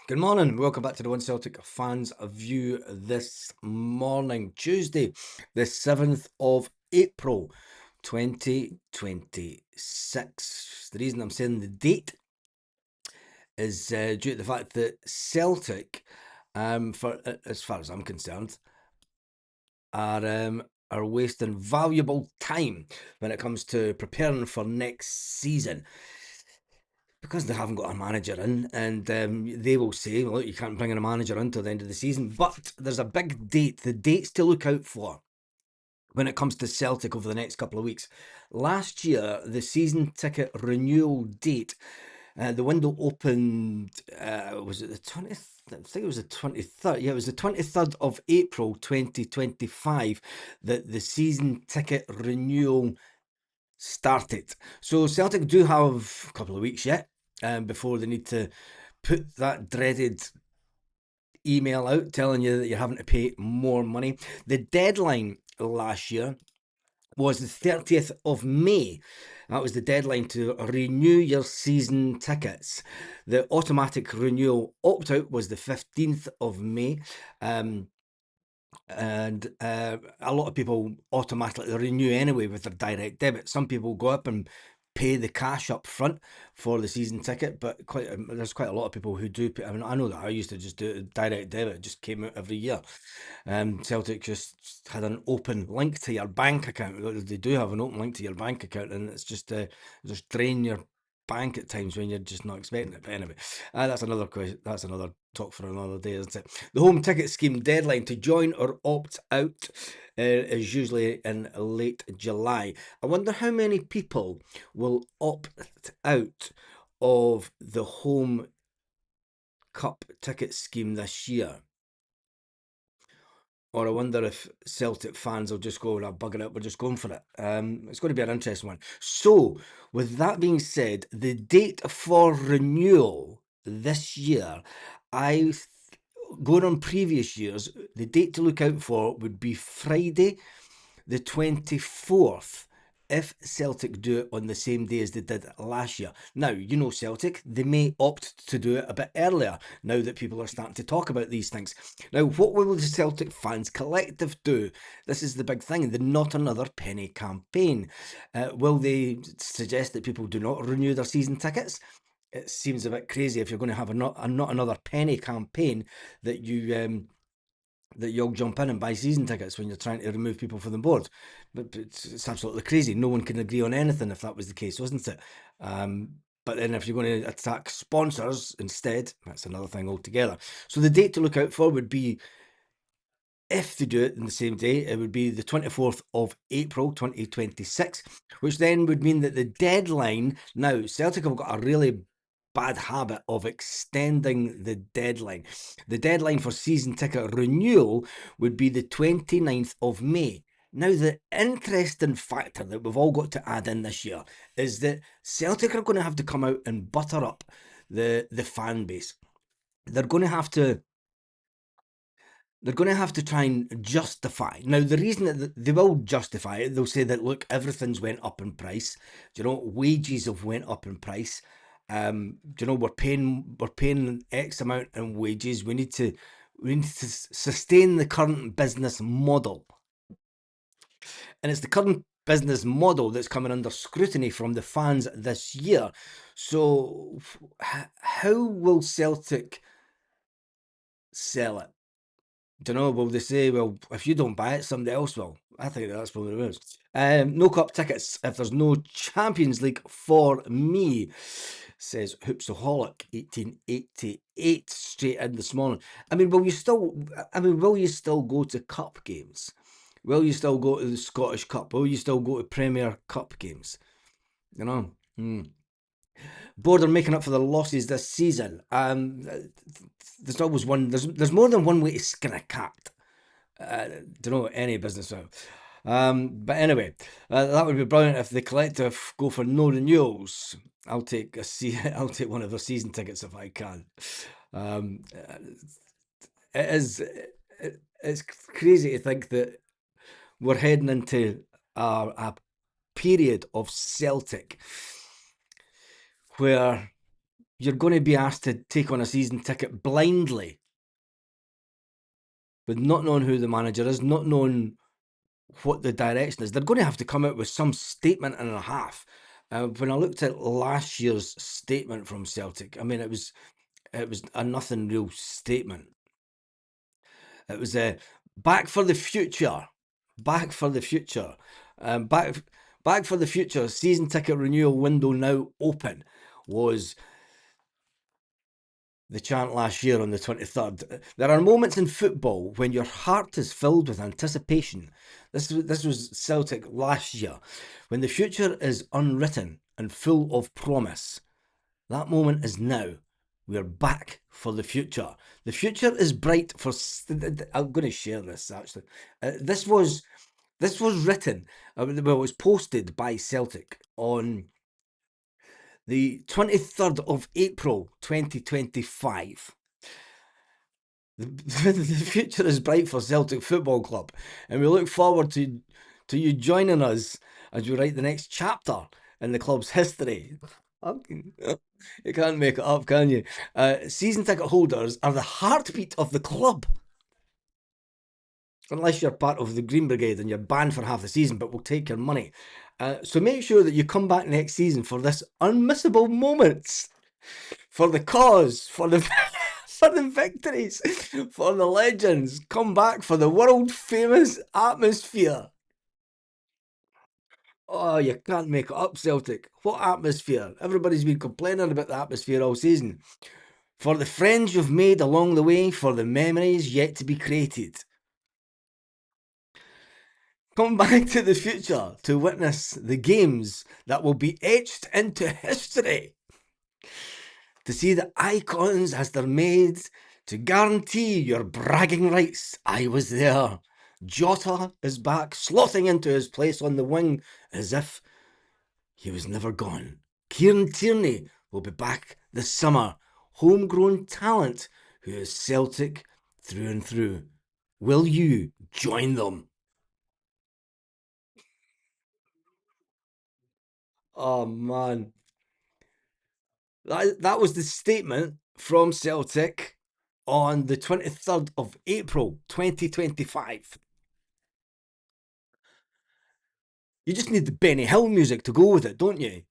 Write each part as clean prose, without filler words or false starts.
Good morning. Welcome back to the One Celtic Fans View this morning, Tuesday, the 7th of April, 2026. The reason I'm saying the date is due to the fact that Celtic, as far as I'm concerned, are wasting valuable time when it comes to preparing for next season. Because they haven't got a manager in, and they will say, well, look, you can't bring in a manager until the end of the season. But there's a big date, the dates to look out for when it comes to Celtic over the next couple of weeks. Last year, the season ticket renewal date, the window opened, was it the 20th? I think it was the 23rd. Yeah, it was the 23rd of April 2025 that the season ticket renewal started. So Celtic do have a couple of weeks yet before they need to put that dreaded email out telling you that you're having to pay more money. The deadline last year was the 30th of May. That was the deadline to renew your season tickets. The automatic renewal opt out was the 15th of May. And a lot of people automatically renew anyway with their direct debit. Some people go up and pay the cash up front for the season ticket, but there's quite a lot of people who do pay. I mean, I know that I used to just do it direct debit; it just came out every year. Celtic just had an open link to your bank account. They do have an open link to your bank account, and it's just drain your bank at times when you're just not expecting it. But anyway, that's another question. That's another talk for another day, isn't it? The home ticket scheme deadline to join or opt out is usually in late July. I wonder how many people will opt out of the home cup ticket scheme this year. Or I wonder if Celtic fans will just go, bugger it, we're just going for it. It's going to be an interesting one. So, with that being said, the date for renewal this year, going on previous years, the date to look out for would be Friday, the 24th, if Celtic do it on the same day as they did last year. Now, you know Celtic, they may opt to do it a bit earlier now that people are starting to talk about these things. Now, what will the Celtic fans collective do? This is the big thing, the Not Another Penny campaign. Will they suggest that people do not renew their season tickets? It seems a bit crazy if you're going to have a not another penny campaign that you'll jump in and buy season tickets when you're trying to remove people from the board. But it's absolutely crazy. No one can agree on anything if that was the case, wasn't it? But then if you're going to attack sponsors instead, that's another thing altogether. So the date to look out for would be, if they do it in the same day, it would be the 24th of April 2026, which then would mean that the deadline, now Celtic have got a really bad habit of extending the deadline. The deadline for season ticket renewal would be the 29th of May. Now, the interesting factor that we've all got to add in this year is that Celtic are going to have to come out and butter up the fan base. They're going to have to try and justify. Now, the reason that they will justify it, they'll say that, look, everything's went up in price. Do you know, wages have went up in price. Do you know, we're paying X amount in wages. We need to sustain the current business model. And it's the current business model that's coming under scrutiny from the fans this year. So how will Celtic sell it? Don't know. Will they say, well, if you don't buy it, somebody else will? I think that's probably what it is. No cup tickets if there's no Champions League for me, says Hoopsaholic 1888 straight in this morning. I mean, will you still go to cup games? Will you still go to the Scottish Cup? Will you still go to Premier Cup games? You know. Board are making up for the losses this season. There's always one. There's more than one way to skin a cat. Don't know any business now. But anyway, that would be brilliant if the collective go for no renewals. I'll take I'll take one of their season tickets if I can. It is. It's crazy to think that we're heading into a period of Celtic where you're going to be asked to take on a season ticket blindly, with not knowing who the manager is, not knowing what the direction is. They're going to have to come out with some statement and a half. When I looked at last year's statement from Celtic, I mean, it was a nothing real statement. It was back for the future, back for the future, back for the future. Season ticket renewal window now open was the chant last year on the 23rd. There are moments in football when your heart is filled with anticipation. This was Celtic last year, when the future is unwritten and full of promise. That moment is now. We're back for the future. The future is bright for. I'm going to share this actually. This was written. Well, it was posted by Celtic on the 23rd of April 2025. The future is bright for Celtic Football Club, and we look forward to you joining us as we write the next chapter in the club's history. You can't make it up, can you? Season ticket holders are the heartbeat of the club. Unless you're part of the Green Brigade and you're banned for half the season, but we'll take your money. So make sure that you come back next season for this unmissable moments, for the cause, for the for the victories, for the legends. Come back for the world famous atmosphere. Oh, you can't make it up, Celtic. What atmosphere? Everybody's been complaining about the atmosphere all season. For the friends you've made along the way, for the memories yet to be created. Come back to the future to witness the games that will be etched into history. To see the icons as they're made, to guarantee your bragging rights. I was there. Jota is back, slothing into his place on the wing as if he was never gone. Kieran Tierney will be back this summer. Homegrown talent who is Celtic through and through. Will you join them? Oh man. That was the statement from Celtic on the 23rd of April 2025. You just need the Benny Hill music to go with it, don't you?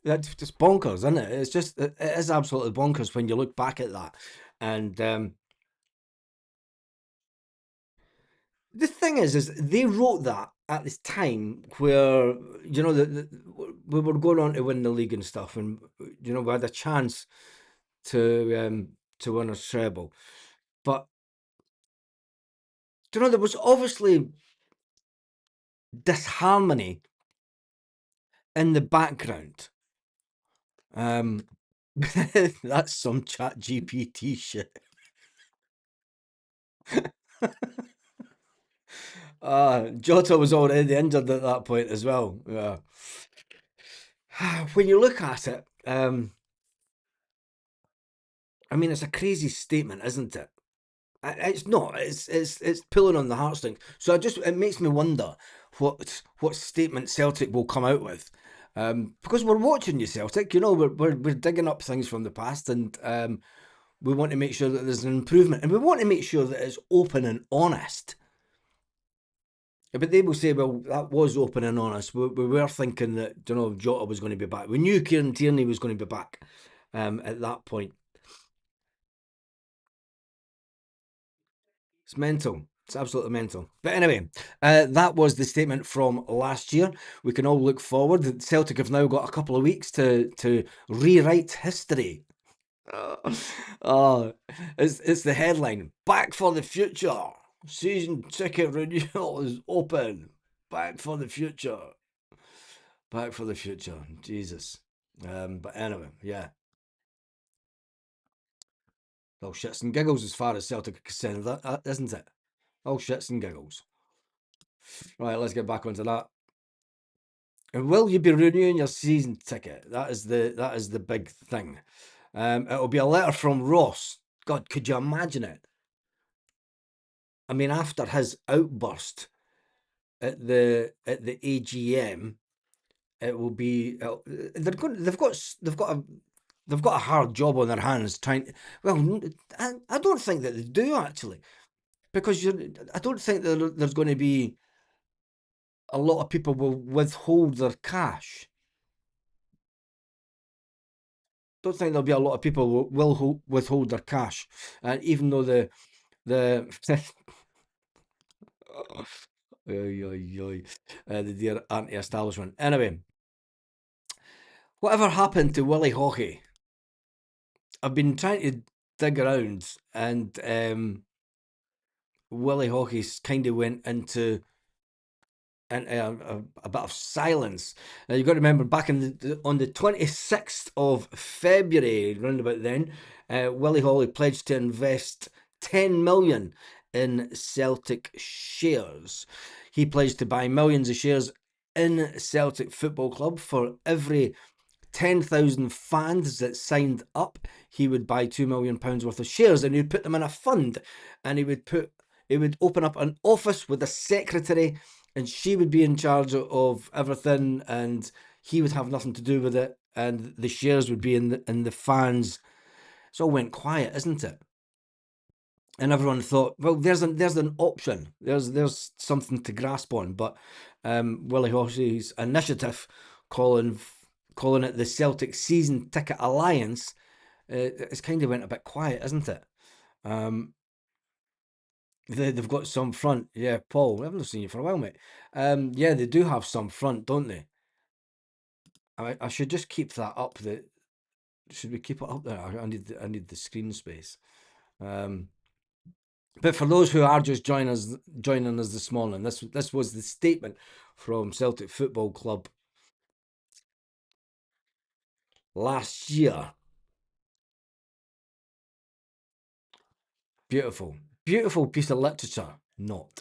That's just bonkers, isn't it? It is absolutely bonkers when you look back at that. And the thing is they wrote that at this time where, we were going on to win the league and stuff, and we had a chance to win a treble. But there was obviously disharmony in the background. That's some chat GPT shit. Jota was already injured at that point as well. Yeah. When you look at it, I mean, it's a crazy statement, isn't it? It's not. It's pulling on the heartstrings. So it makes me wonder what statement Celtic will come out with, because we're watching you, Celtic. We're digging up things from the past, and we want to make sure that there's an improvement, and we want to make sure that it's open and honest. But they will say, well, that was open and honest. We were thinking that Jota was going to be back. We knew Kieran Tierney was going to be back at that point. It's mental. It's absolutely mental. But anyway, that was the statement from last year. We can all look forward. Celtic have now got a couple of weeks to rewrite history. Oh, it's the headline. Back for the future. Season ticket renewal is open. Back for the future. Back for the future. Jesus. But anyway, yeah. All shits and giggles as far as Celtic are concerned, that isn't it? All shits and giggles. Right, let's get back onto that. And will you be renewing your season ticket? That is the big thing. It'll be a letter from Ross. God, could you imagine it? I mean, after his outburst at the AGM, it will be they've got a hard job on their hands trying. Well, I don't think that they do actually, because I don't think that there's going to be a lot of people will withhold their cash. Don't think there'll be a lot of people will withhold their cash, and even though the Oy, oy, oy. The dear anti-establishment. Anyway, whatever happened to Willie Hockey? I've been trying to dig around, and Willie Hockey's kind of went into a bit of silence. Now you've got to remember, back on the 26th of February, round about then, Willie Hawley pledged to invest 10 million in Celtic shares. He pledged to buy millions of shares in Celtic Football Club. For every 10,000 fans that signed up, he would buy £2 million worth of shares, and he'd put them in a fund, and he would open up an office with a secretary, and she would be in charge of everything, and he would have nothing to do with it, and the shares would be in the fans. It all went quiet, isn't it? And everyone thought, well, there's an option. There's something to grasp on. But Willie Hossey's initiative, calling it the Celtic Season Ticket Alliance, it's kind of went a bit quiet, isn't it? They've got some front. Yeah, Paul, I haven't seen you for a while, mate. Yeah, they do have some front, don't they? I should just keep that up. Should we keep it up there? I need the screen space. But for those who are just joining us this morning, this was the statement from Celtic Football Club last year. Beautiful, beautiful piece of literature. Not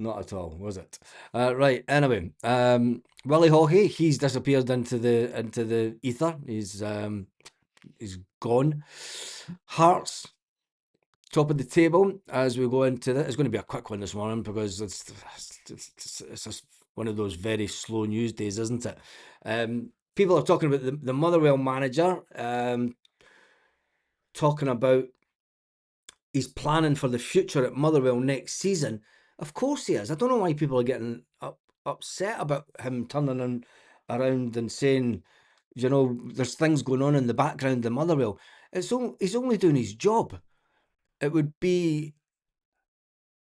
at all, was it? Right. Anyway, Willie Hawkey, he's disappeared into the ether. He's gone. Hearts, top of the table as we go into this. It's going to be a quick one this morning because it's just one of those very slow news days, isn't it? People are talking about the Motherwell manager, talking about he's planning for the future at Motherwell next season. Of course he is. I don't know why people are getting upset about him turning around and saying, there's things going on in the background in Motherwell. He's only doing his job. It would be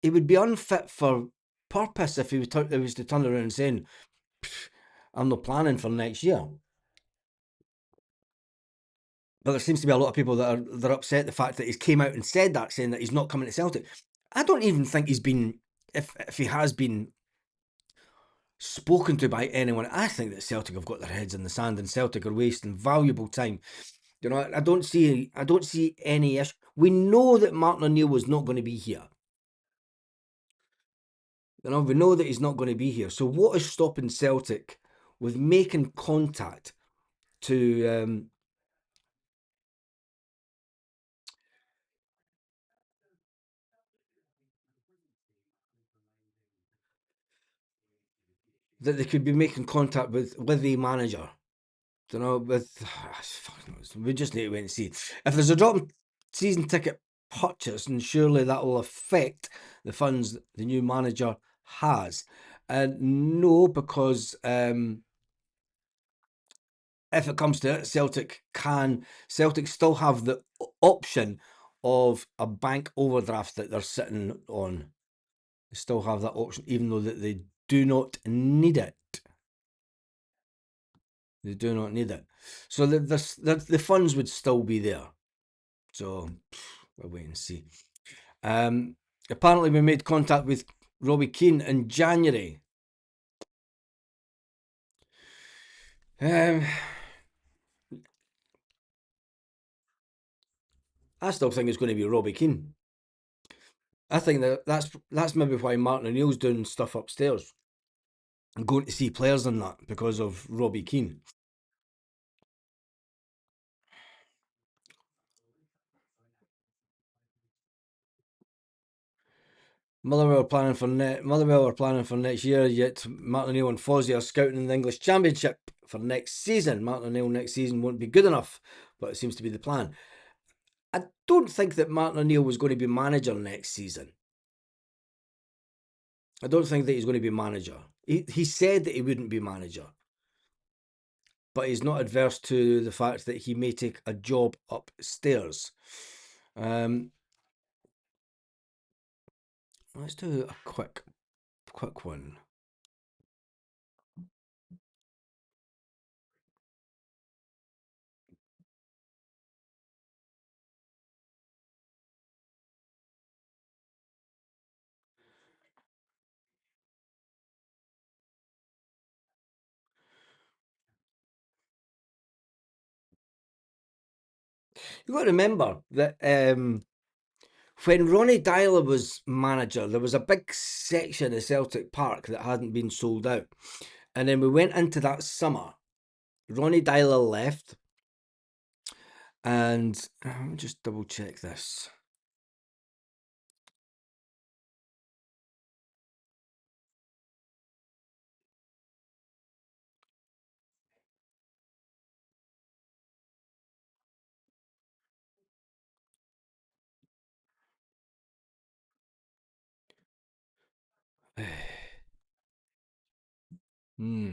unfit for purpose if he was to turn around and saying, I'm not planning for next year. But there seems to be a lot of people that they're upset at the fact that he's came out and said that, saying that he's not coming to Celtic. I don't even think he's been, if he has been spoken to by anyone. I think that Celtic have got their heads in the sand, and Celtic are wasting valuable time. I don't see any issue. We know that Martin O'Neill was not going to be here. We know that he's not going to be here. So what is stopping Celtic with making contact to that they could be making contact with the manager? With we just need to wait and see. If there's a drop in season ticket purchase, and surely that will affect the funds the new manager has. And no, because if it comes to it, Celtic still have the option of a bank overdraft that they're sitting on. They still have that option, even though that they do not need it. They do not need it. So the funds would still be there. So we'll wait and see. Apparently, we made contact with Robbie Keane in January. I still think it's going to be Robbie Keane. I think that's maybe why Martin O'Neill's doing stuff upstairs and going to see players and that, because of Robbie Keane. Motherwell are planning for next year. Yet Martin O'Neill and Fozzie are scouting in the English Championship for next season. Martin O'Neill next season won't be good enough, but it seems to be the plan. I don't think that Martin O'Neill was going to be manager next season. I don't think that he's going to be manager. He said that he wouldn't be manager, but he's not adverse to the fact that he may take a job upstairs. Let's do a quick one. You've got to remember that when Ronnie Dyler was manager, there was a big section of Celtic Park that hadn't been sold out. And then we went into that summer. Ronnie Dyler left. And let me just double check this. Hmm.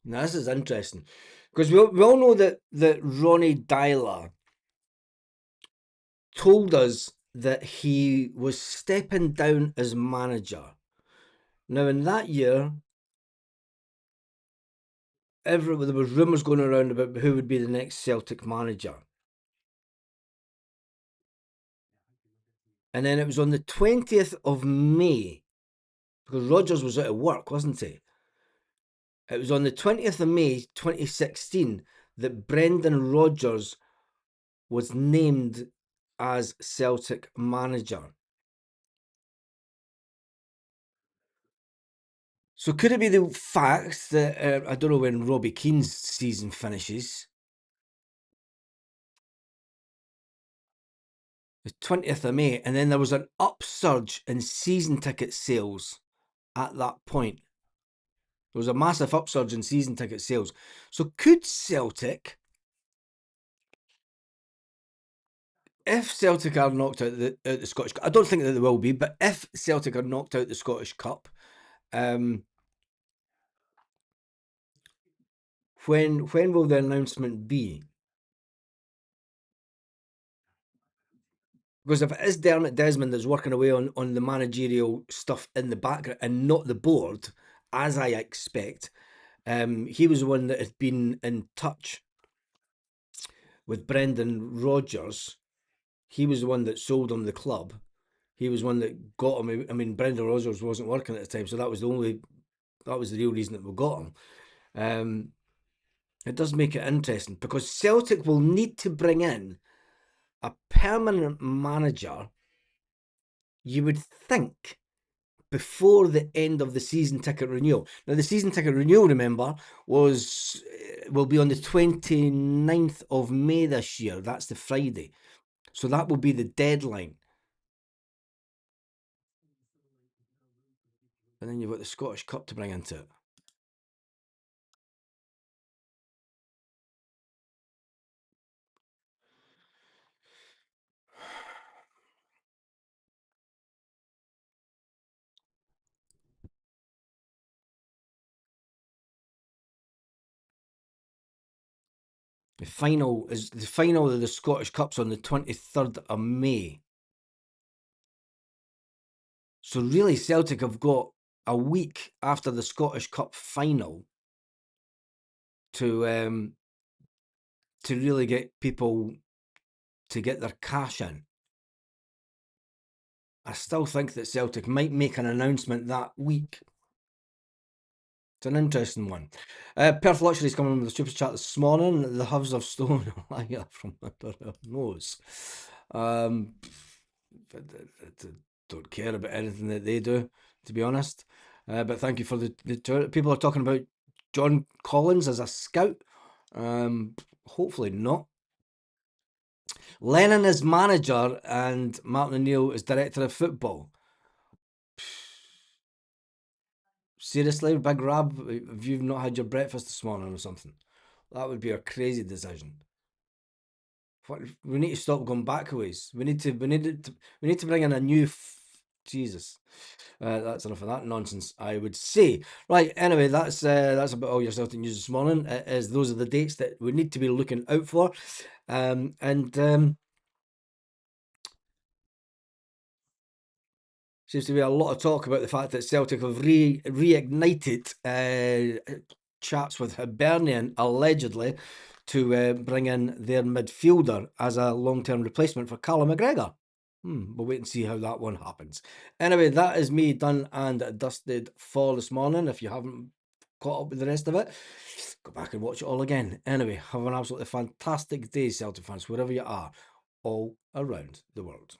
Now this is interesting because we all know that Ronnie Dyler told us that he was stepping down as manager. Now in that year, there was rumours going around about who would be the next Celtic manager. And then it was on the 20th of May, because Rodgers was out of work, wasn't he? It was on the 20th of May 2016 that Brendan Rodgers was named as Celtic manager. So could it be the fact that, I don't know when Robbie Keane's season finishes, the 20th of May, and then there was an upsurge in season ticket sales at that point. There was a massive upsurge in season ticket sales. So could Celtic, if Celtic are knocked out the Scottish Cup, I don't think that they will be, but if Celtic are knocked out the Scottish Cup, when will the announcement be? Because if it is Dermot Desmond that's working away on the managerial stuff in the background and not the board, as I expect, he was the one that had been in touch with Brendan Rodgers. He was the one that sold him the club. He was one that got him. I mean, Brendan Rodgers wasn't working at the time, so that was the real reason that we got him. It does make it interesting because Celtic will need to bring in a permanent manager, you would think, before the end of the season ticket renewal. Now, the season ticket renewal, remember, will be on the 29th of May this year. That's the Friday. So that will be the deadline. And then you've got the Scottish Cup to bring into it. The final of the Scottish Cup's on the 23rd of May. So really, Celtic have got a week after the Scottish Cup final to really get people to get their cash in. I still think that Celtic might make an announcement that week. It's an interesting one. Perth Luxury's coming with a super chat this morning. The Hubs of Stone liar from under her nose. I don't care about anything that they do, to be honest. But thank you for the people are talking about John Collins as a scout. Hopefully not. Lennon is manager and Martin O'Neill is director of football. Seriously, Big Rab, have you not had your breakfast this morning or something? That would be a crazy decision. We need to stop going backwards. We need to bring in a new. Jesus, that's enough of that nonsense, I would say. Right. Anyway, that's about all your Celtic news this morning. As those are the dates that we need to be looking out for, and seems to be a lot of talk about the fact that Celtic have reignited chats with Hibernian allegedly to bring in their midfielder as a long-term replacement for Callum McGregor. We'll wait and see how that one happens. Anyway, that is me done and dusted for this morning. If you haven't caught up with the rest of it, go back and watch it all again. Anyway, have an absolutely fantastic day, Celtic fans, wherever you are, all around the world.